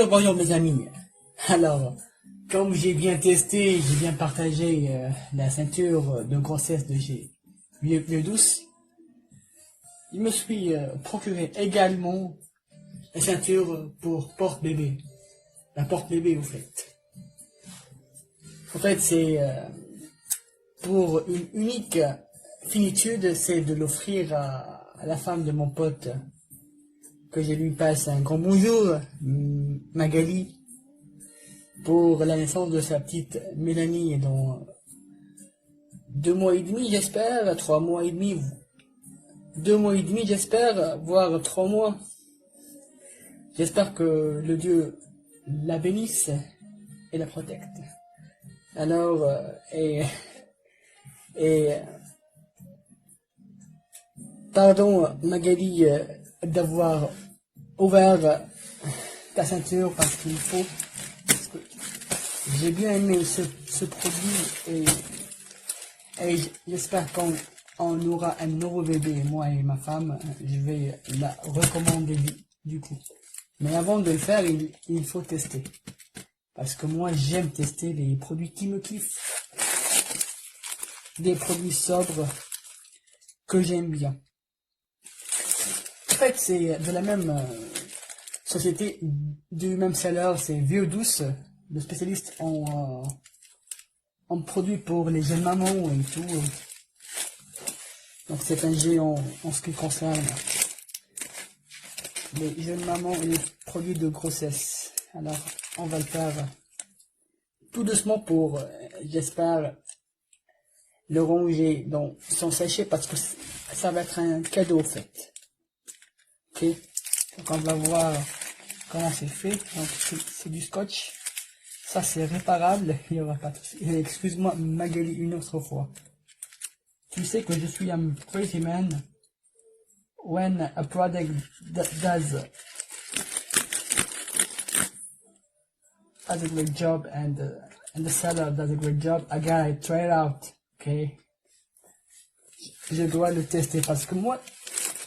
Bonjour mes amis. Alors, comme j'ai bien testé, j'ai bien partagé la ceinture de grossesse de chez Vieux Douce, je me suis procuré également la ceinture pour porte-bébé. La porte-bébé, au fait. En fait, c'est pour une unique finitude, c'est de l'offrir à la femme de mon pote, que je lui passe un grand bonjour, Magali, pour la naissance de sa petite Mélanie dans 2 mois et demi, j'espère, 3 mois et demi, 2 mois et demi, j'espère, voire 3 mois. J'espère que le Dieu la bénisse et la protecte. Alors, pardon Magali d'avoir ouvert ta ceinture parce qu'il faut. Parce que j'ai bien aimé ce produit et j'espère qu'on aura un nouveau bébé, moi et ma femme. Je vais la recommander du coup. Mais avant de le faire, il faut tester. Parce que moi, j'aime tester les produits qui me kiffent. Des produits sobres que j'aime bien. En fait, c'est de la même société, du même seller, c'est Vieux Douce, le spécialiste en produits pour les jeunes mamans et tout. Donc c'est un géant en ce qui concerne les jeunes mamans et les produits de grossesse. Alors, on va le faire tout doucement pour, j'espère, le ranger dans son sachet parce que ça va être un cadeau, en fait. Ok, donc on va voir comment c'est fait. Donc c'est du scotch. Ça c'est réparable. Il y aura pas de... Excuse-moi Magali une autre fois. Tu sais que je suis un crazy man. When a product does a great job and the seller does a great job, I gotta try it out. Ok. Je dois le tester parce que moi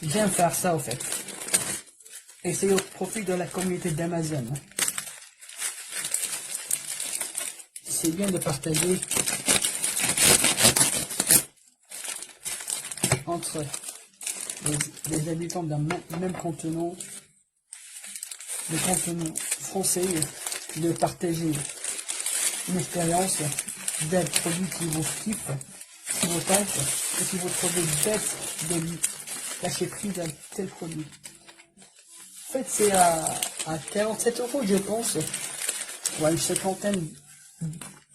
j'aime faire ça en fait. Et c'est au profit de la communauté d'Amazon. C'est bien de partager entre les habitants d'un même continent, le continent français, de partager une expérience d'un produit qui vous kiffe, qui vous tente, et qui vous trouvez bête de lâcher prise d'un tel produit. En fait, c'est à 47 €, je pense, ou à une cinquantaine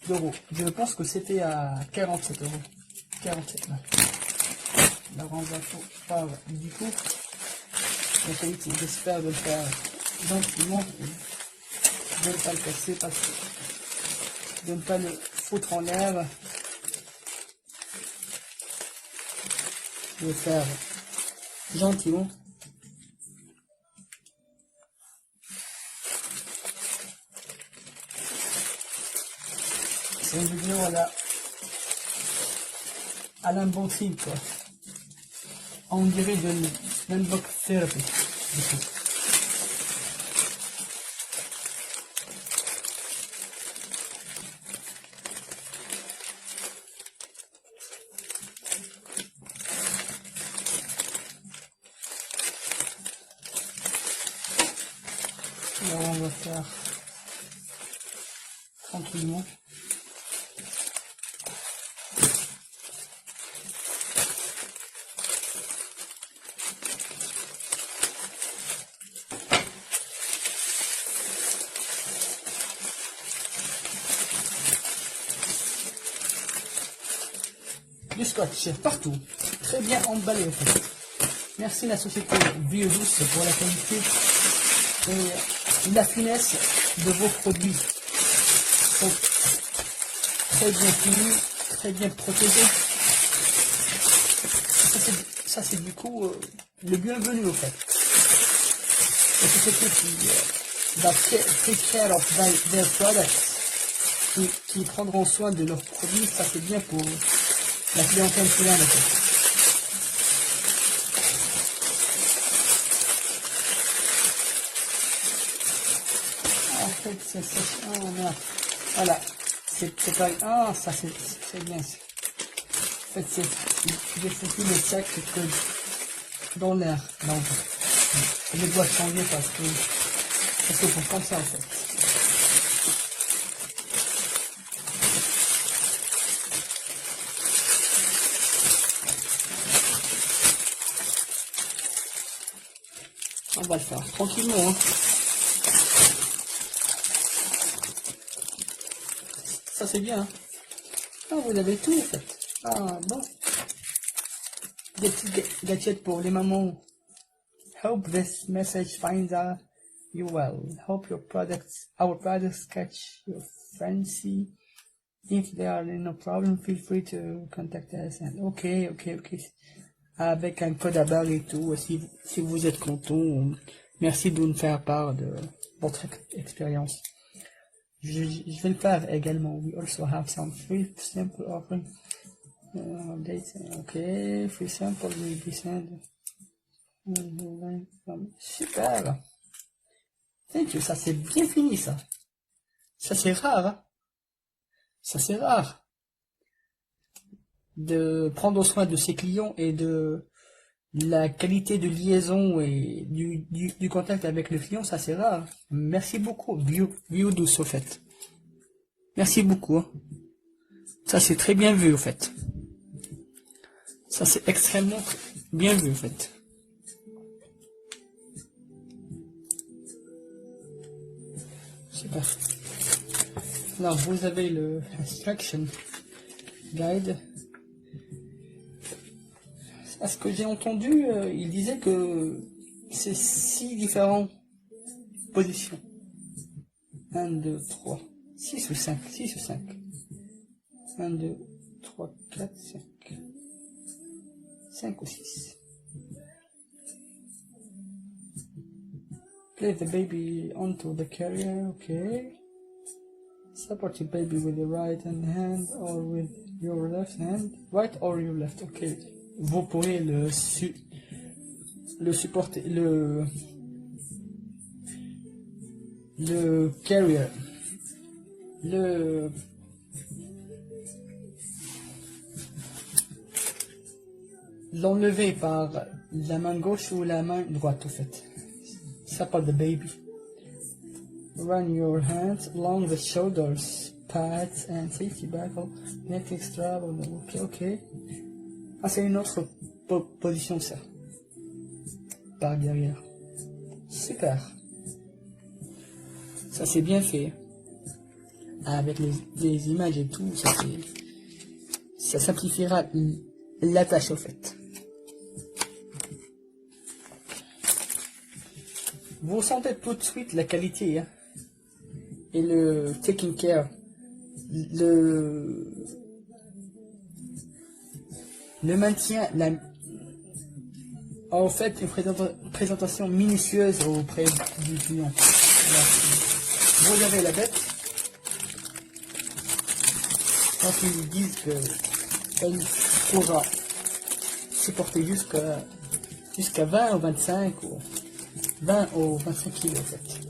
d'euros. Je pense que c'était à 47 €. 47 là. Alors on va faire du coup la qualité. J'espère de le faire gentiment, de ne pas le casser, parce que de ne pas le foutre en l'air, de le faire gentiment. C'est une vidéo à l'unboxing quoi. On dirait de l'unbox therapy. Alors on va faire tranquillement. Du scotch partout, très bien emballé en fait. Merci la société Vieux Douce pour la qualité et la finesse de vos produits. Sont très bien finis, très bien protégés. Ça c'est du coup le bienvenu en fait. La société qui va take care of their products, qui prendront soin de leurs produits, ça c'est bien pour la clientèle finale. En fait, c'est ça. Oh merde. Voilà. C'est pas. Ah, ça c'est bien. En fait, j'ai foutu le sac que dans l'air. Donc, je dois changer parce que c'est pour comme ça en fait. On va le faire tranquillement. Hein. Ça c'est bien. Hein. Ah, vous avez tout en fait. Ah bon. Des petits gadgets pour les mamans. Hope this message finds you well. Hope our products catch your fancy. If there are no problem, feel free to contact us. And ok. Avec un code à barre et tout, si vous êtes content, merci de nous faire part de votre expérience. Je vais le faire également. We also have some free sample offering. Updates. Ok, free sample will be sent. Super. Thank you, ça c'est bien fini ça. Ça c'est rare. Hein? Ça c'est rare. De prendre soin de ses clients et de la qualité de liaison et du contact avec le client, ça c'est rare. Merci beaucoup, Biodouce au fait. Merci beaucoup. Hein. Ça c'est très bien vu au fait. Ça c'est extrêmement bien vu au fait. Super. Alors vous avez le instruction guide. À ce que j'ai entendu, il disait que c'est 6 différentes positions. 1, 2, 3, 6 ou 5, 6 ou 5. 1, 2, 3, 4, 5. 5 ou 6. Place the baby onto the carrier, okay. Support your baby with your right hand or with your left hand. Right or your left, okay. Vous pourrez le supporter, le carrier, l'enlever par la main gauche ou la main droite, en fait. Support the baby. Run your hands along the shoulders, pads and safety buckle. Neck extra, ok. Ah, c'est une autre position, ça. Par derrière. Super. Ça, c'est bien fait. Avec les images et tout, ça simplifiera la tâche, au fait. Vous sentez tout de suite la qualité, hein, et le taking care. Le maintien, en fait, une présentation minutieuse auprès du client. Voilà. Vous avez la bête. Quand ils disent qu'elle pourra supporter jusqu'à 20 ou 25 ou 20 ou 25 kilos, en fait.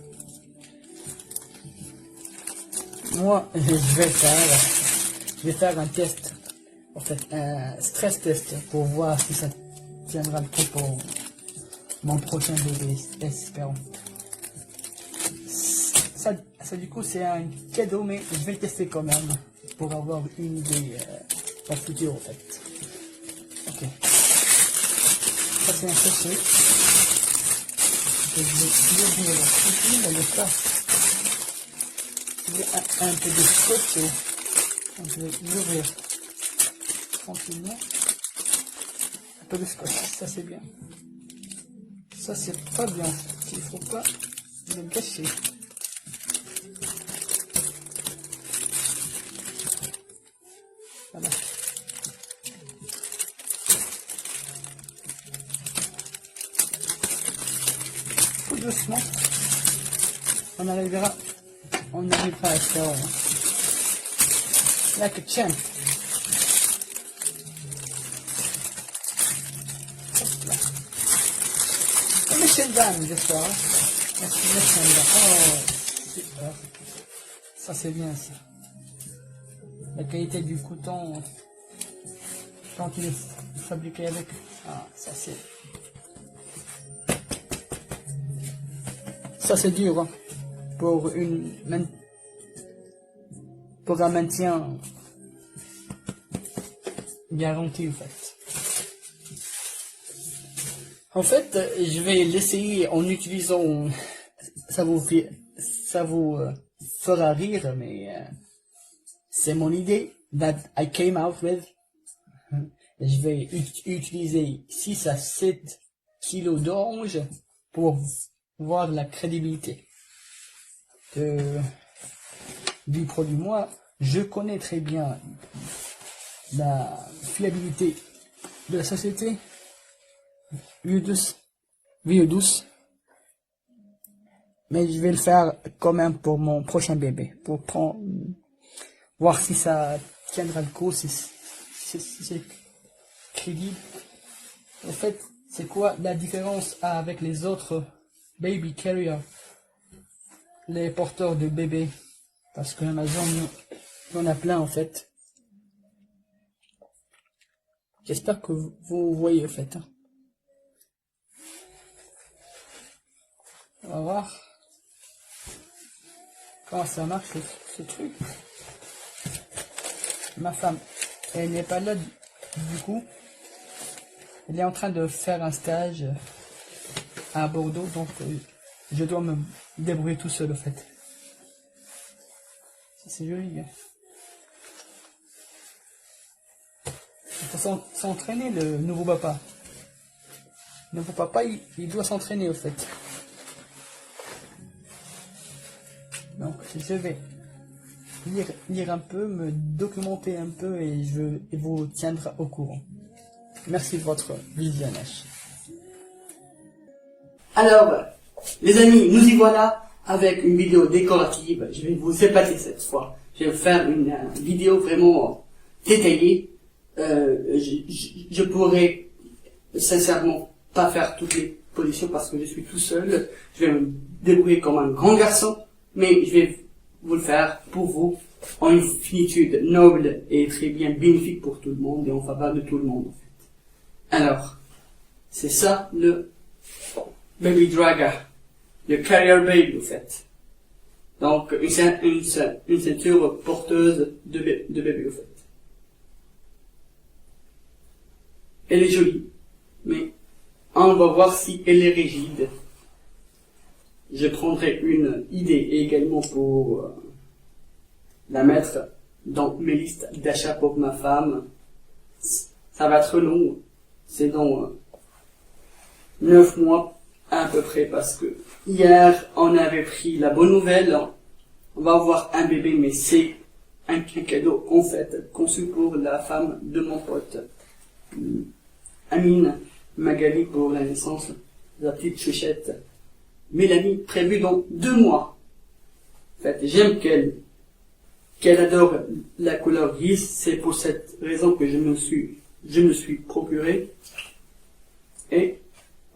Moi, je vais faire un test. En fait, un stress test pour voir si ça tiendra le coup pour mon prochain bébé, espérons. Ça du coup, c'est un cadeau, mais je vais le tester quand même pour avoir une idée dans le futur, en fait. Ok. Ça, c'est un sachet. Je vais l'ouvrir tranquille, le faire. Un peu de scotch. Je vais l'ouvrir tranquillement. Un peu de scotch, ça c'est bien. Ça c'est pas bien, il faut pas le gâcher. Voilà. Tout doucement, on arrivera à faire like a champ. Machine gun, j'espère. Machine gun. Oh, super. Ça c'est bien ça. La qualité du coton quand il est fabriqué avec. Ah, ça c'est. Ça c'est dur hein, pour pour un maintien garanti en fait. En fait, je vais l'essayer en utilisant. Ça vous fera rire, mais c'est mon idée that I came out with. Je vais utiliser 6 à 7 kilos d'orange pour voir la crédibilité du produit. Moi, je connais très bien la fiabilité de la société Vie douce, mais je vais le faire quand même pour mon prochain bébé, pour voir si ça tiendra le coup, si c'est crédible. En fait, c'est quoi la différence avec les autres baby carriers, les porteurs de bébés? Parce que Amazon, il y en a plein en fait. J'espère que vous voyez en fait. On va voir comment ça marche ce truc. Ma femme, elle n'est pas là du coup. Elle est en train de faire un stage à Bordeaux, donc je dois me débrouiller tout seul en fait. C'est joli. Hein. Il faut s'entraîner le nouveau papa. Le nouveau papa, il doit s'entraîner au fait. Donc je vais lire un peu, me documenter un peu et je vous tiendrai au courant. Merci de votre visionnage. Alors, les amis, nous y voilà avec une vidéo décorative. Je vais vous épater cette fois. Je vais vous faire une vidéo vraiment détaillée. Je pourrais sincèrement pas faire toutes les positions parce que je suis tout seul. Je vais me débrouiller comme un grand garçon, mais je vais vous le faire pour vous en une finitude noble et très bien bénéfique pour tout le monde et en faveur de tout le monde en fait. Alors, c'est ça le Baby Draga, le Carrier Baby en fait. Donc une ceinture porteuse de bébé en fait. Elle est jolie, mais on va voir si elle est rigide. Je prendrai une idée également pour la mettre dans mes listes d'achat pour ma femme. Ça va être long, c'est dans 9 mois à peu près, parce que hier on avait pris la bonne nouvelle, on va avoir un bébé, mais c'est un cadeau en fait conçu pour la femme de mon pote Amine Magali pour la naissance de la petite chouchette Mélanie, prévue dans 2 mois. En fait, j'aime qu'elle adore la couleur grise, c'est pour cette raison que je me suis procuré, et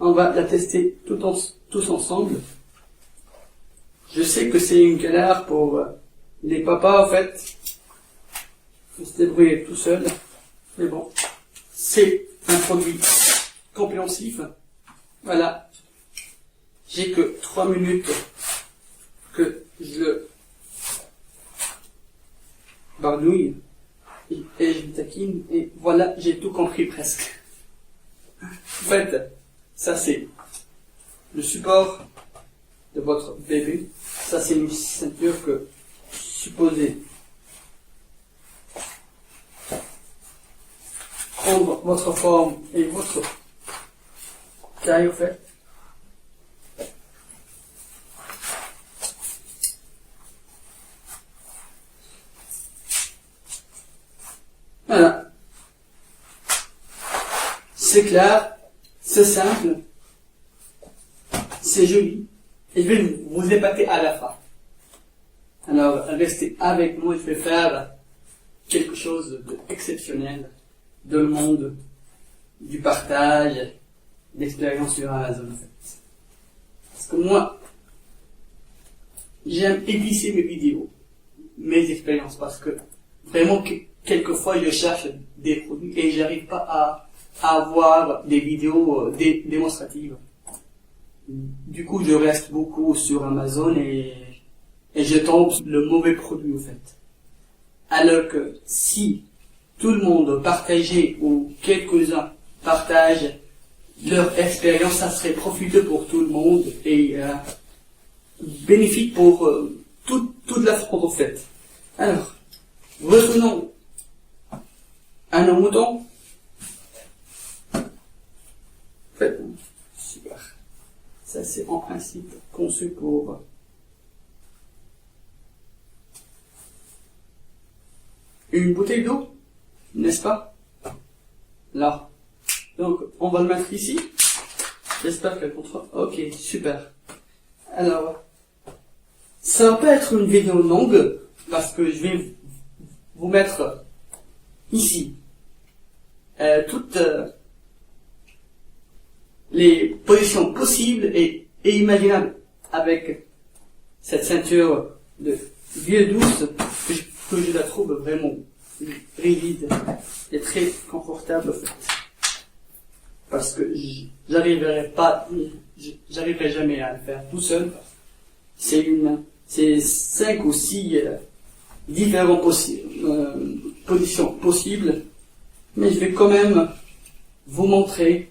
on va la tester tous ensemble. Je sais que c'est une galère pour les papas en fait, faut se débrouiller tout seul, mais bon, c'est un produit compréhensif. Voilà, j'ai que 3 minutes que je le bardouille et je le taquine, et voilà, j'ai tout compris presque. En fait, ça c'est le support de votre bébé. Ça c'est une ceinture que supposez prendre votre forme et votre taille en fait. Voilà. C'est clair, c'est simple, c'est joli, et je vais vous épater à la fin. Alors, restez avec moi, je vais faire quelque chose d'exceptionnel, de le monde, du partage, d'expérience sur Amazon, en fait. Parce que moi, j'aime édifier mes vidéos. mes expériences, parce que vraiment, quelquefois, je cherche des produits et j'arrive pas à avoir des vidéos démonstratives. Du coup, je reste beaucoup sur Amazon et je tombe sur le mauvais produit, en fait. Alors que si tout le monde partageait ou quelques-uns partagent leur expérience, ça serait profiteux pour tout le monde et bénéfique pour toute la France, en fait. Alors, revenons à nos moutons. En fait, super. Ça, c'est en principe conçu pour une bouteille d'eau, n'est-ce pas? Là. Donc, on va le mettre ici. J'espère qu'elle contrôle. Ok, super. Alors, ça va pas être une vidéo longue, parce que je vais vous mettre ici toutes les positions possibles et imaginables avec cette ceinture de vieux douce que je la trouve vraiment rigide et très confortable, en fait. Parce que j'arriverai jamais à le faire tout seul. C'est 5 ou 6 différentes positions possibles, mais je vais quand même vous montrer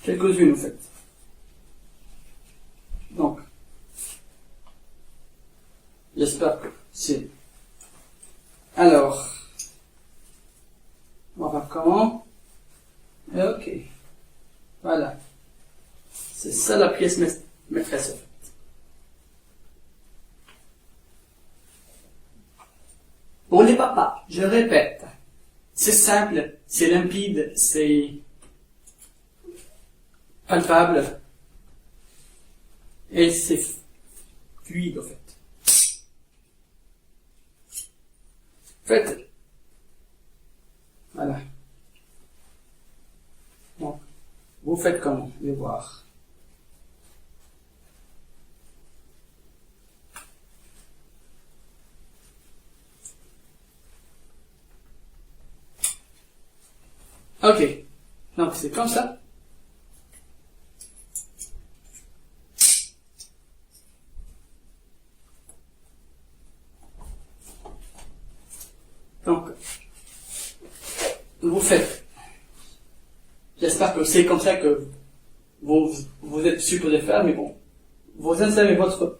quelques-unes, en fait. Donc, j'espère que c'est... Alors, on va voir comment. Ok, voilà. C'est ça la pièce maîtresse, en fait. Pour les papas, je répète, c'est simple, c'est limpide, c'est palpable et c'est fluide, en fait. En fait, voilà. Bon, vous faites comment? Je vais voir. Ok, donc c'est comme ça. Donc, vous faites. J'espère que c'est comme ça que vous êtes supposé faire, mais bon. Vous installez votre...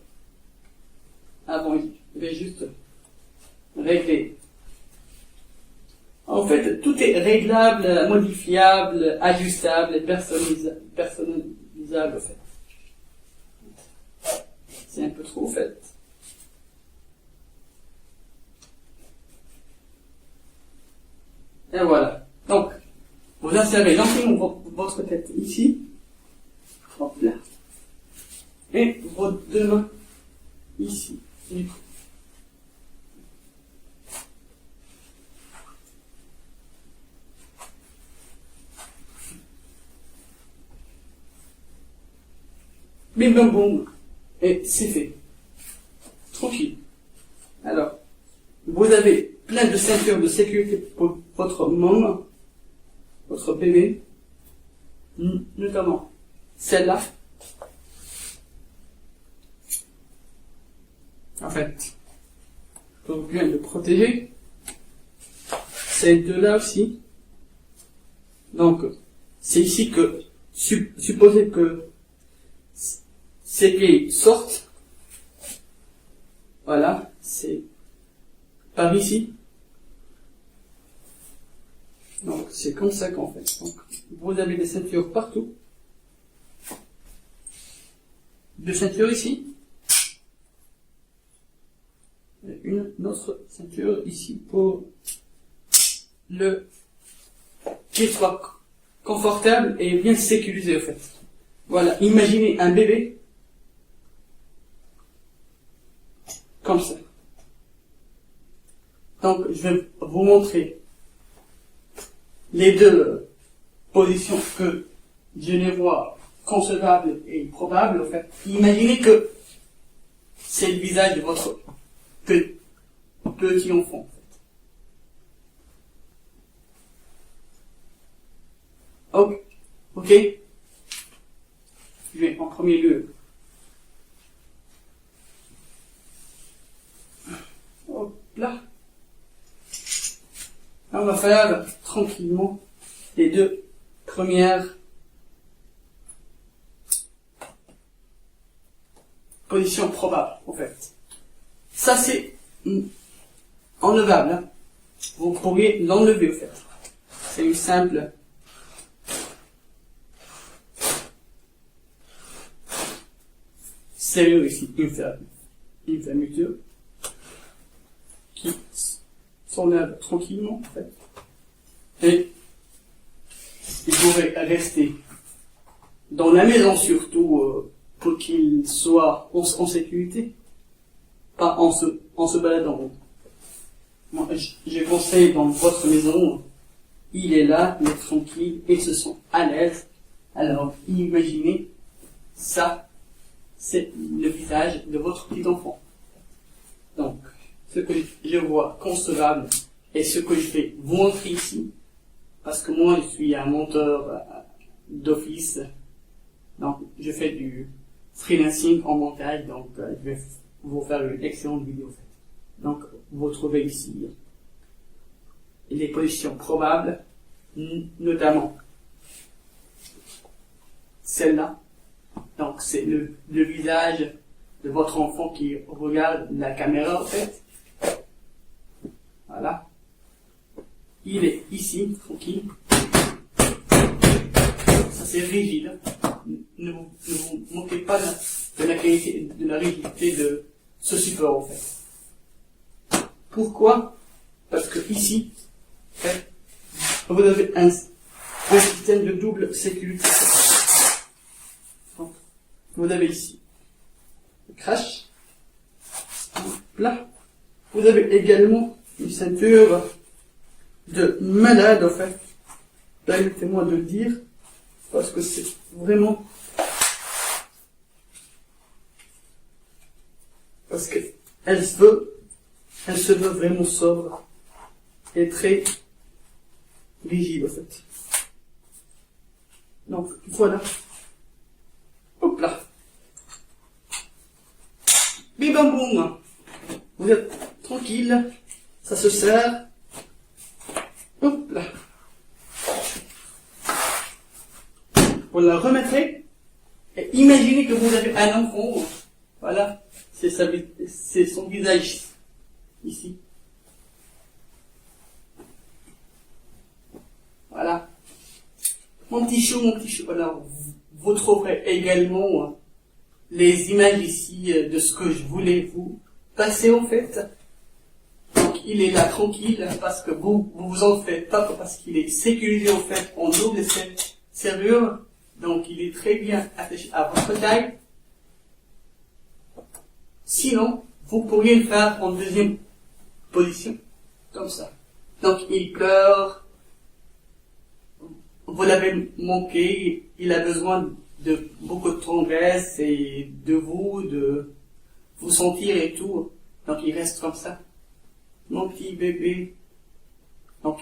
Ah bon, je vais juste régler. En fait, tout est réglable, modifiable, ajustable et personnalisable, en fait. C'est un peu trop, en fait. Et voilà. Donc, vous insérez gentiment votre tête ici. Hop là. Et vos deux mains ici. Bim bam boum. Et c'est fait. Tranquille. Alors, vous avez plein de ceintures de sécurité pour votre môme, votre bébé, notamment celle-là. En fait, pour bien le protéger. Ces deux-là aussi. Donc, c'est ici que, supposez que ces pieds sortent. Voilà, c'est par ici. Donc, c'est comme ça qu'on fait. Donc, vous avez des ceintures partout. Deux ceintures ici. Et une autre ceinture ici pour le qu'il soit confortable et bien sécurisé, en fait. Voilà, imaginez un bébé comme ça. Donc, je vais vous montrer les deux positions que je les vois concevables et probables, en fait. Imaginez que c'est le visage de votre petit enfant. Ok. Ok. Je vais en premier lieu. Hop là. On va faire tranquillement les deux premières positions probables, en fait. Ça, c'est enlevable. Hein. Vous pourriez l'enlever, en fait. C'est une simple serrure ici, une fermeture qui s'enlève tranquillement, en fait. Et il pourrait rester dans la maison, surtout pour qu'il soit en sécurité, pas en se baladant. Moi, je conseille dans votre maison, il est là, il est tranquille, et se sent à l'aise. Alors, imaginez, ça, c'est le visage de votre petit enfant. Donc, ce que je vois concevable, et ce que je vais vous montrer ici, parce que moi, je suis un monteur d'office, donc je fais du freelancing en montage, donc je vais vous faire une excellente vidéo. En fait. Donc, vous trouvez ici les positions probables, notamment celle-là. Donc, c'est le visage de votre enfant qui regarde la caméra, en fait. Voilà. Il est ici, tranquille. Ça, c'est rigide. Ne vous moquez pas de la qualité, de la rigidité de ce support, en fait. Pourquoi? Parce que ici, vous avez un système de double sécurité. Donc, vous avez ici le crash. Là, vous avez également une ceinture de malade, en fait. Permettez-moi de le dire, parce que c'est vraiment... Parce que elle se veut vraiment sobre et très rigide, en fait. Donc, voilà. Hop là. Bim bam boum. Vous êtes tranquille. Ça se serre. Hop là. Vous la remettrez. Et imaginez que vous avez un enfant. Voilà. C'est son visage. Ici. Voilà. Mon petit chou. Alors, vous trouverez également les images ici de ce que je voulais vous passer, en fait. Donc, il est là tranquille parce que vous en faites pas, parce qu'il est sécurisé, en fait, en double serrure. Donc, il est très bien attaché à votre taille. Sinon, vous pourriez le faire en deuxième position, comme ça. Donc, il pleure. Vous l'avez manqué, il a besoin de beaucoup de tendresse et de vous sentir et tout. Donc il reste comme ça. Mon petit bébé. Donc,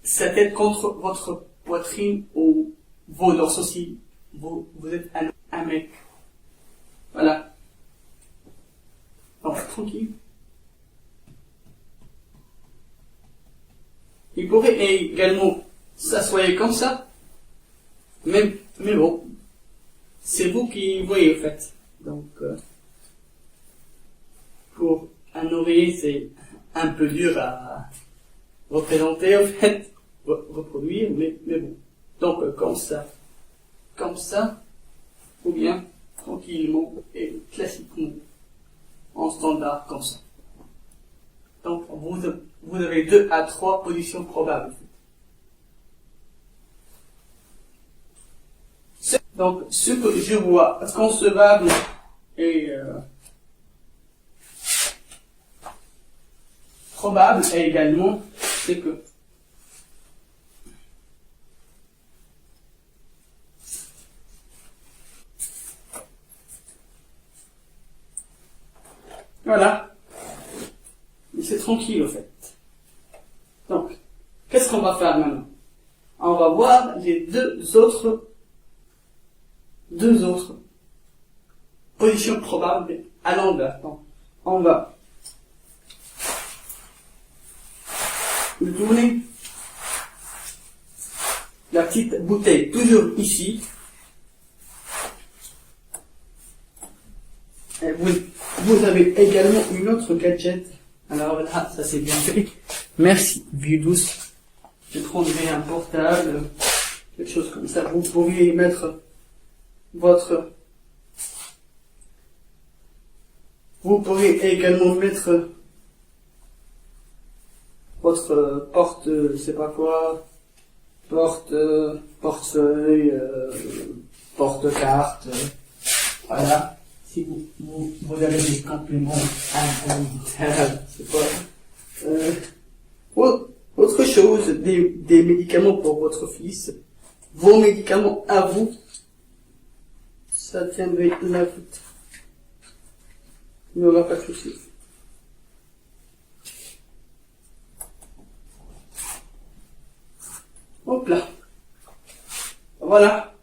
sa tête contre votre poitrine ou vos dorsaux, vous êtes un mec. Voilà. Donc, tranquille. Il pourrait également s'asseoir comme ça. Mais bon, c'est vous qui voyez, en fait. Donc, pour un oreiller, c'est un peu dur à représenter, en fait, reproduire, mais bon. Donc, comme ça, ou bien tranquillement et classiquement, en standard, comme ça. Donc, vous avez 2 à 3 positions probables. Donc, ce que je vois concevable et probable également, c'est que voilà, c'est tranquille, au fait. Donc, qu'est-ce qu'on va faire maintenant? On va voir les deux autres positions probables à l'envers. Donc, on va tourner la petite bouteille toujours ici. Et vous avez également une autre gadget. Alors là, ça c'est bien fait. Merci, vieux douce. Je prendrai un portable, quelque chose comme ça. Vous pourriez y mettre vous pourriez également mettre votre porte, je sais pas quoi, portefeuille, porte-carte, voilà. Si vous avez des compléments alimentaires, c'est pas, autre chose, des médicaments pour votre fils, vos médicaments à vous, ça tiendrait la route. Il n'y aura pas de souci. Hop là. Voilà.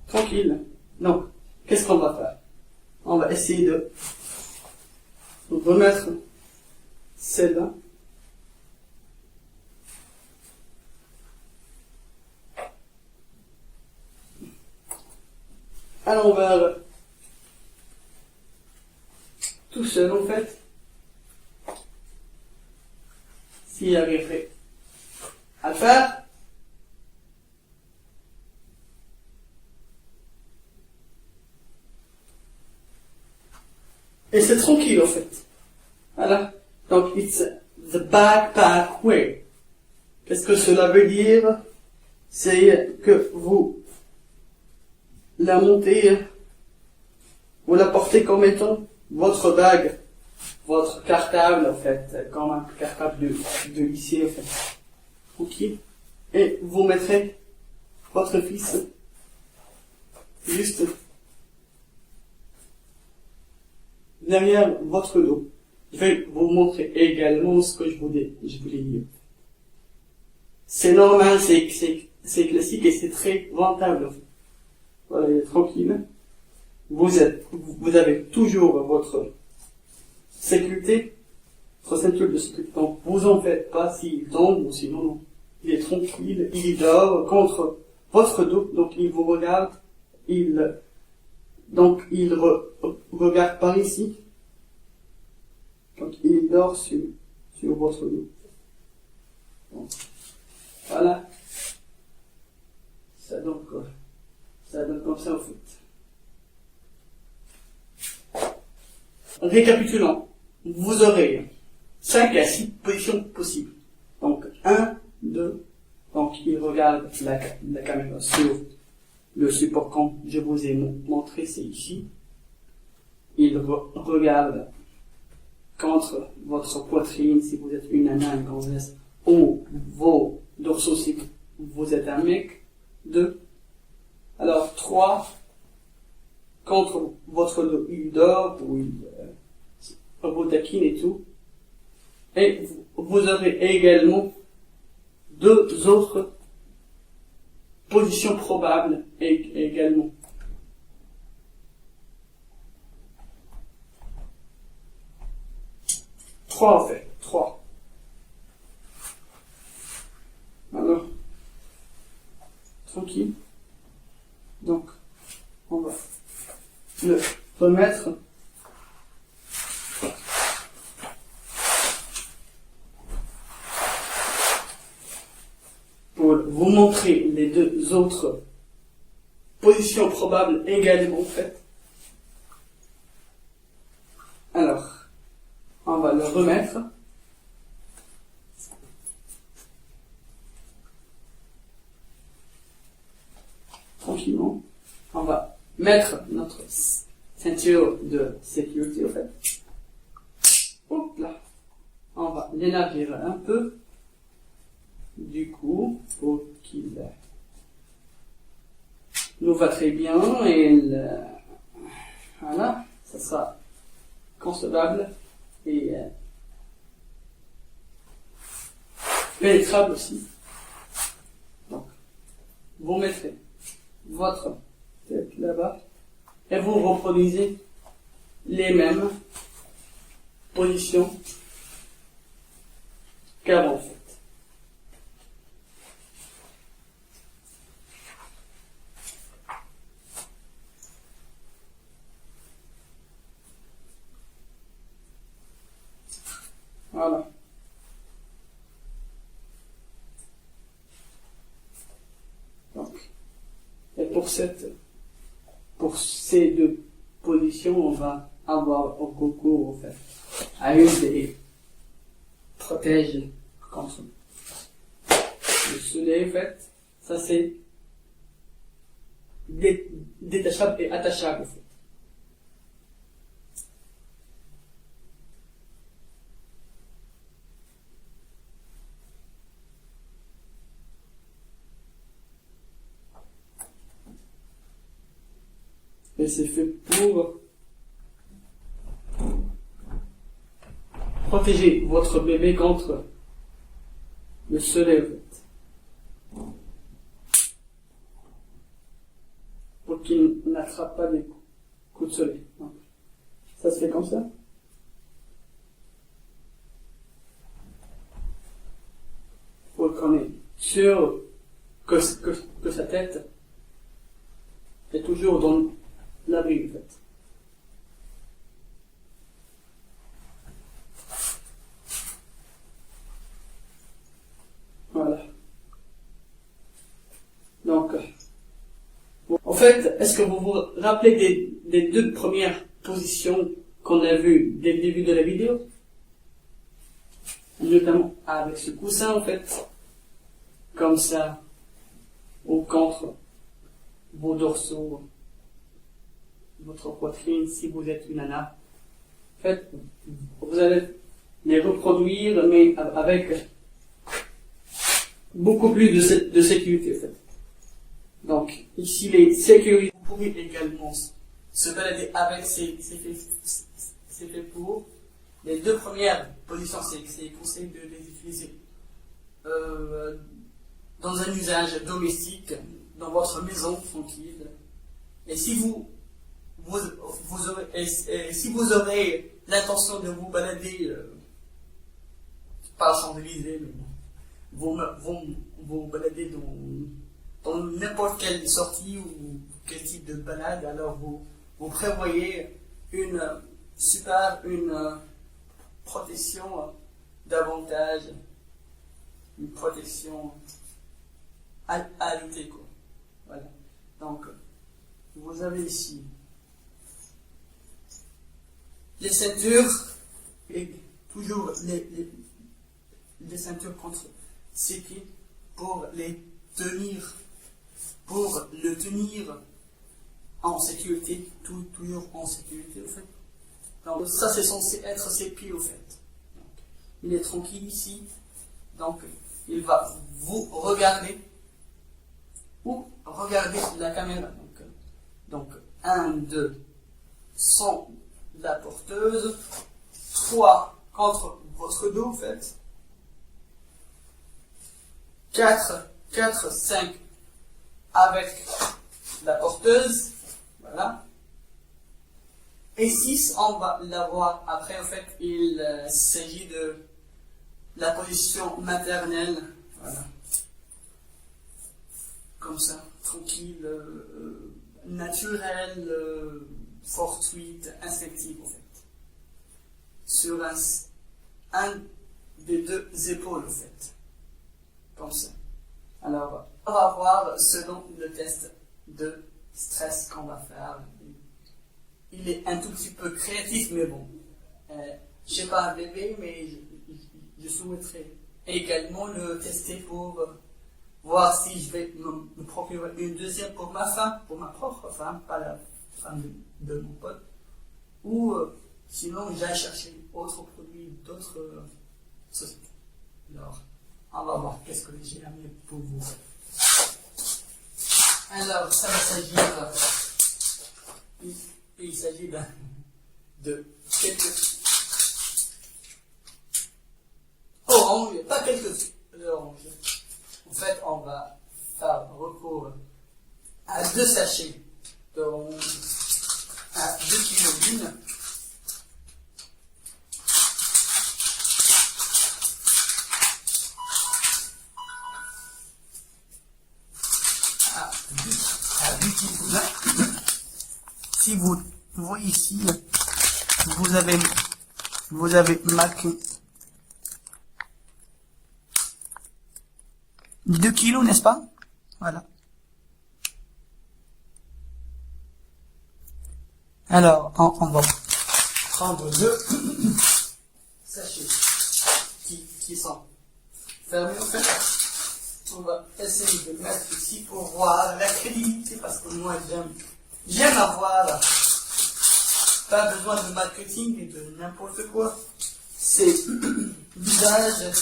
Tranquille. Donc, qu'est-ce qu'on va faire? On va essayer de remettre celle-là. À l'envers. Tout seul, en fait. S'il arriverait à le faire. Et c'est tranquille, en fait. Voilà. Donc, it's the backpack way. Qu'est-ce que cela veut dire? C'est que vous la montez, vous la portez comme étant votre bague, votre cartable, en fait, comme un cartable de lycée, en fait. Ok. Et vous mettrez votre fils juste derrière votre dos. Je vais vous montrer également ce que je voulais dire. C'est normal, c'est classique et c'est très rentable. Voilà, il est tranquille. Vous avez toujours votre sécurité, votre ceinture de sécurité. Donc, vous en faites pas s'il tombe ou sinon, non. Il est tranquille, il dort contre votre dos, donc il vous regarde, regarde par ici. Donc, il dort sur votre dos. Donc, voilà. Ça donne comme ça, en fait. Récapitulant, vous aurez 5 à 6 positions possibles. Donc, 1, 2, donc il regarde la caméra sur le support comme je vous ai montré, c'est ici. Il regarde contre votre poitrine si vous êtes une nana, une gonzesse, ou vos dorsaux si vous êtes un mec. 2. Alors, 3, contre votre dos, il dort, ou il vous taquine et tout. Et vous aurez également 2 autres positions probables également. Trois en fait, 3. Alors, tranquille. Donc, on va le remettre. Pour vous montrer les 2 autres positions probables également faites. Alors, on va le remettre. Tranquillement. On va mettre notre ceinture de sécurité, en fait. Hop là. On va l'élargir un peu. Du coup, pour qu'il nous va très bien et Voilà, ça sera concevable et pénétrable aussi. Donc, vous mettrez votre tête là-bas et vous reproduisez les mêmes positions qu'avant fait. Voilà. Donc, et pour ces deux positions, on va avoir au recours, en fait, à une des protège contre le soleil, en fait. Ça, c'est détachable et attachable, en fait. Et c'est fait pour protéger votre bébé contre le soleil, en fait. Pour qu'il n'attrape pas des coups de soleil. Donc, ça se fait comme ça. Pour qu'on est sûr que sa tête est toujours dans l'abri, en fait. Voilà. Donc, en fait, est-ce que vous vous rappelez des deux premières positions qu'on a vues dès le début de la vidéo? Notamment avec ce coussin, en fait, comme ça, ou contre vos dorsaux, votre poitrine, si vous êtes une nana. En fait, vous allez les reproduire, mais avec beaucoup plus de sécurité, en fait. Donc, ici, les sécurités, vous pouvez également se balader avec ces faits pour. Les deux premières positions, c'est conseillé de les utiliser dans un usage domestique, dans votre maison tranquille. Et si vous aurez l'intention de vous balader, pas à Champs-Élysées, mais vous balader dans n'importe quelle sortie ou quel type de balade, alors vous prévoyez une protection davantage, une protection ajoutée, quoi. Voilà. Donc, vous avez ici les ceintures, et toujours les ceintures contre ses pieds pour le tenir en sécurité, toujours en sécurité, au fait. Donc, ça, c'est censé être ses pieds, au fait. Donc, il est tranquille ici. Donc, il va vous regarder ou regarder la caméra. Donc 1, 2, sans la porteuse. 3, contre votre dos, en fait. 4, 5, avec la porteuse. Voilà. Et 6, on va l'avoir après. En fait, il s'agit de la position maternelle. Voilà. Comme ça, tranquille, naturelle, fortuite, instinctive, en fait. Sur un des deux épaules, en fait. Comme ça. Alors, on va voir selon le test de stress qu'on va faire. Il est un tout petit peu créatif, mais bon. Je n'ai pas un bébé, mais je souhaiterais également le tester pour voir si je vais me procurer une deuxième pour ma femme, pour ma propre femme, pas la femme de mon pote. Ou sinon, j'ai cherché autres produits d'autres sociétés. Alors, on va voir qu'est-ce que j'ai amené pour vous. Alors, ça va s'agir il s'agit de quelques oranges, pas quelques oranges. En fait, on va faire recours à 2 sachets d'oranges, à 2 kilos d'une. À 2 kilos. Si vous voyez ici, vous avez marqué 2 kilos, n'est-ce pas? Voilà. Alors, on va prendre 2 sachets qui sont fermés. En fait, on va essayer de mettre ici pour voir la crédibilité, parce que moi j'aime avoir pas besoin de marketing et de n'importe quoi. C'est l'usage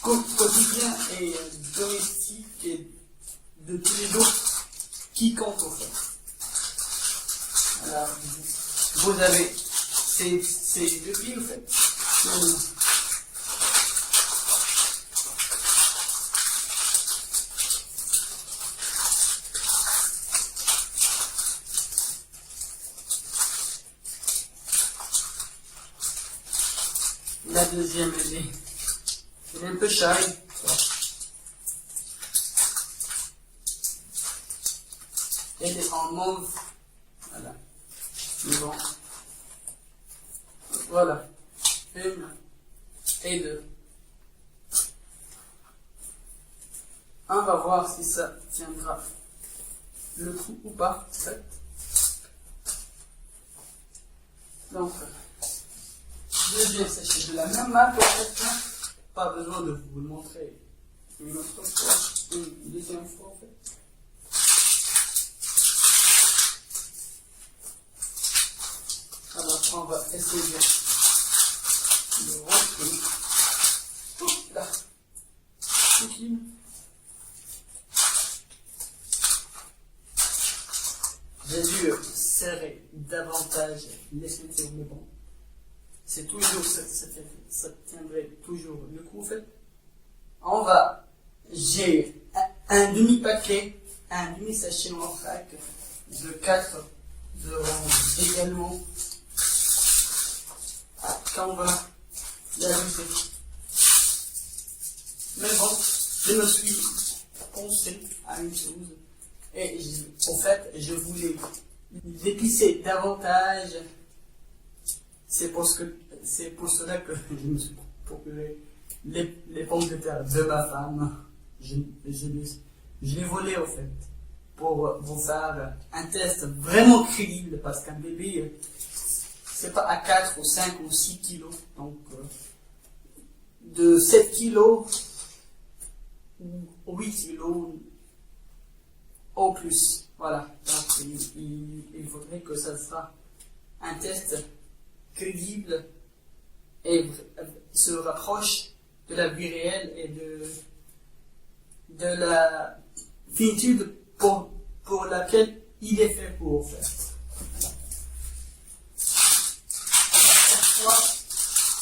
quotidien et domestique et de tous les jours qui compte au fait. Alors, vous avez ces 2 pieds, en fait. La deuxième, elle est un peu shy. Elle est en mauve. Voilà. Bon. Voilà. 1 et 2. On va voir si ça tiendra le coup ou pas. En fait. Donc, deuxième sachet de la même marque, en fait. Pas besoin de vous le montrer une autre fois, une deuxième fois, en fait. Alors, on va essayer de rentrer. Hop là. Tranquille. J'ai dû serrer davantage les ceintures, mais bon. C'est toujours, ça tiendrait toujours le coup, en fait. J'ai un demi-paquet, un demi-sachet en vrac de 4 oranges également. Quand on va l'ajouter. Mais bon, je me suis pensé à une chose. Et en fait, je voulais l'épicer davantage. C'est pour cela que je me suis procuré les pommes de terre de ma femme. Je les volais, en fait, pour vous faire un test vraiment crédible, parce qu'un bébé, c'est pas à 4 ou 5 ou 6 kilos. Donc, de 7 kilos ou 8 kilos au plus. Voilà. Donc, il faudrait que ça sera un test crédible et se rapproche de la vie réelle et de la finitude pour laquelle il est fait pour, en fait.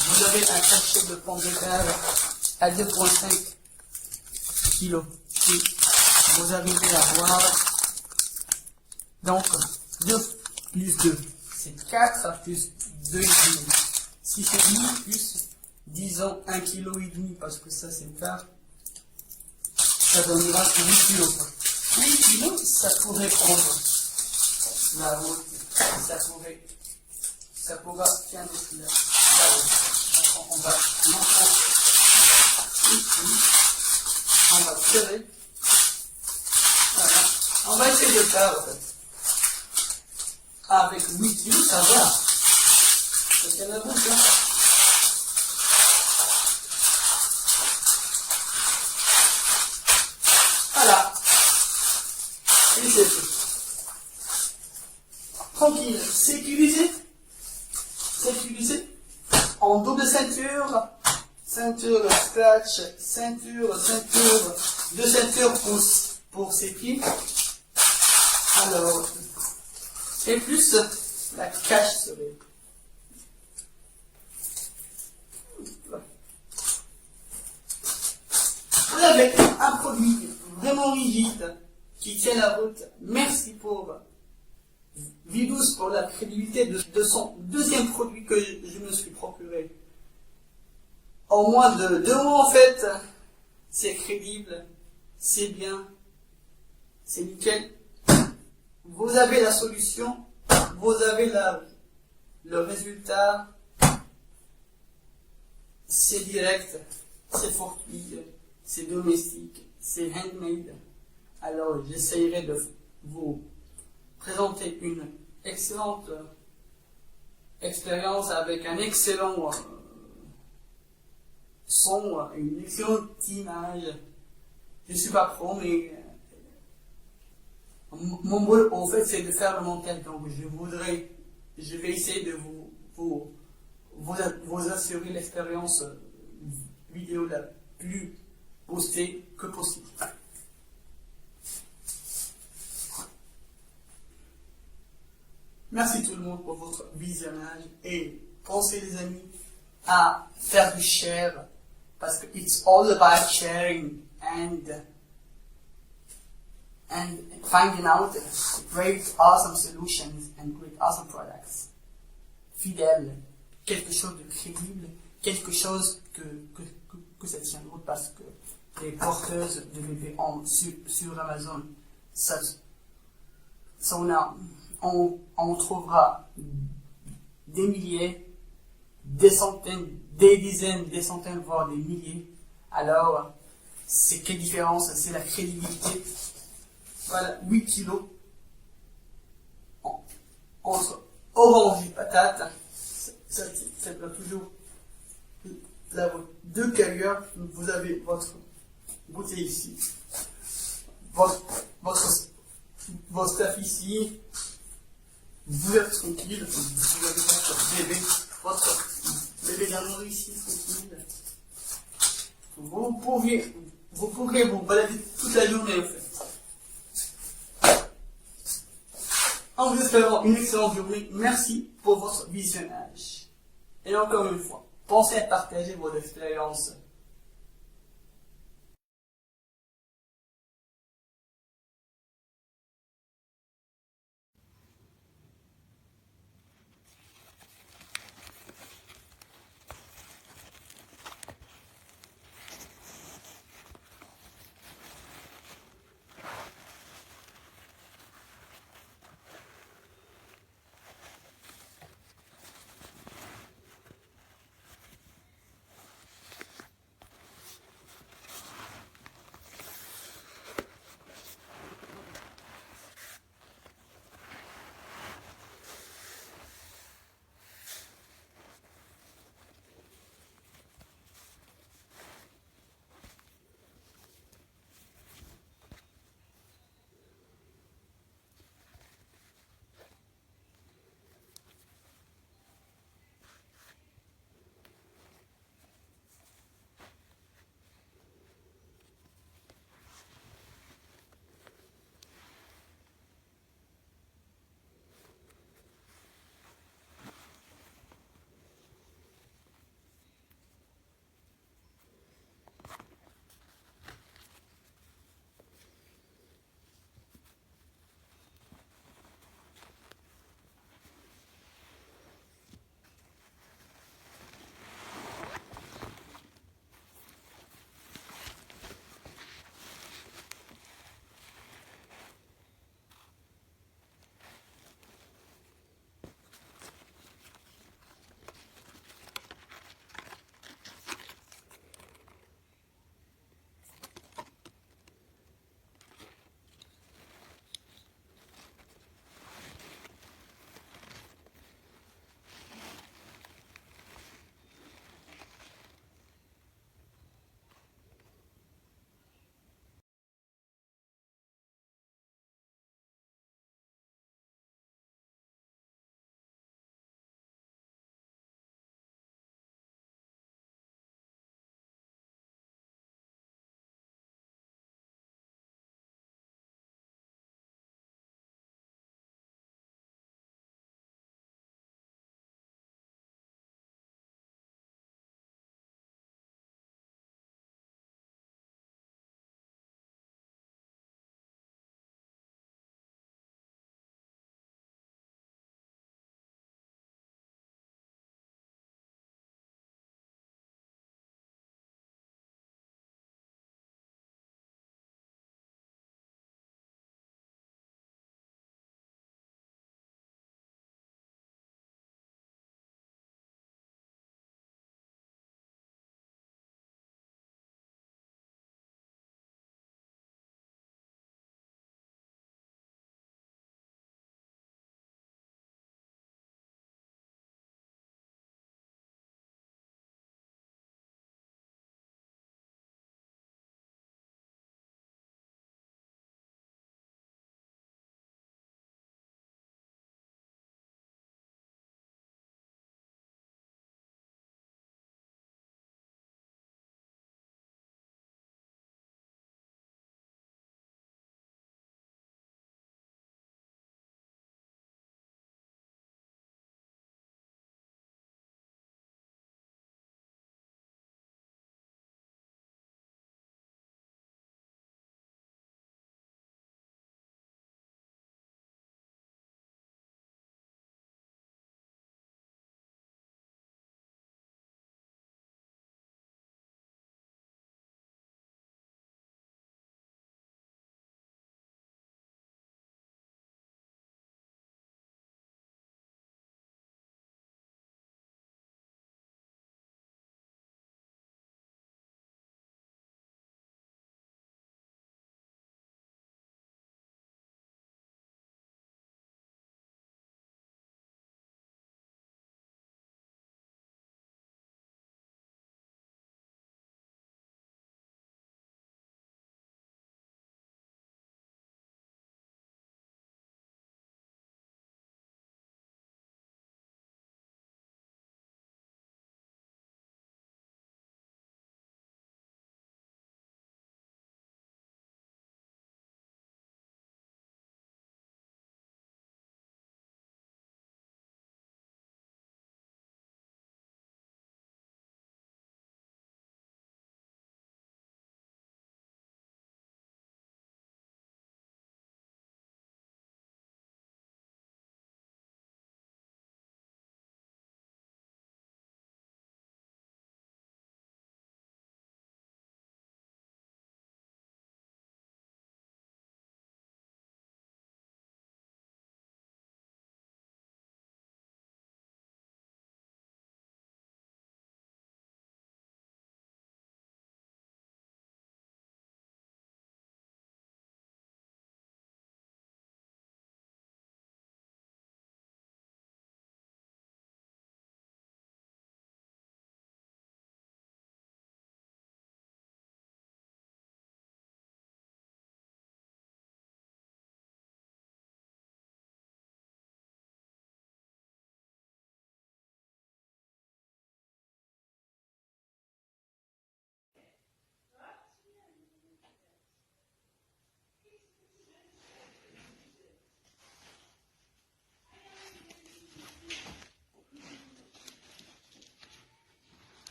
Vous avez un sachet de pommes de terre à 2,5 kg. Si vous arrivez à voir, donc 2 plus 2, c'est 4 plus 2 kg. Si c'est 10 plus, disons 1,5 kg, parce que ça c'est le quart, ça donnera 8 kg. 8 kg, ça pourrait prendre la route, ça pourra tiendre la route. On va tirer. Voilà. On va essayer de le faire, en fait. Avec 8 kg, ça va. Ça tient la route, hein. Voilà. Et c'est tout. Tranquille. Sécurisé. En double ceinture scratch, deux ceintures pour ses pieds. Alors, et plus la cache serait. Vous avez un produit vraiment rigide qui tient la route. Merci pour Vidous pour la crédibilité de son deuxième produit que je me suis procuré. En moins de 2 mois en fait, c'est crédible, c'est bien, c'est nickel. Vous avez la solution, vous avez le résultat, c'est direct, c'est fortuit, c'est domestique, c'est handmade. Alors j'essaierai de vous présenter une excellente expérience avec un excellent son, une excellente image. Je suis pas pro, mais mon boulot en fait c'est de faire le montage, donc je vais essayer de vous assurer l'expérience vidéo la plus boostée que possible. Merci tout le monde pour votre visionnage et pensez les amis à faire du share parce que it's all about sharing and finding out great awesome solutions and great awesome products. Fidèle, quelque chose de crédible, quelque chose que ça tient route parce que les porteuses de bébés sur Amazon, on trouvera des milliers, des centaines, des dizaines, des centaines, voire des milliers. Alors, c'est quelle différence? C'est la crédibilité. Voilà, 8 kilos entre orange et patate. Ça doit toujours la 2 cueilleurs. Vous avez votre bouteille ici, votre stuff ici. Vous êtes tranquille, vous avez votre bébé d'amour ici, tranquille. Vous pourrez vous balader toute la journée en fait. En vous espérant une excellente journée, merci pour votre visionnage. Et encore une fois, pensez à partager vos expériences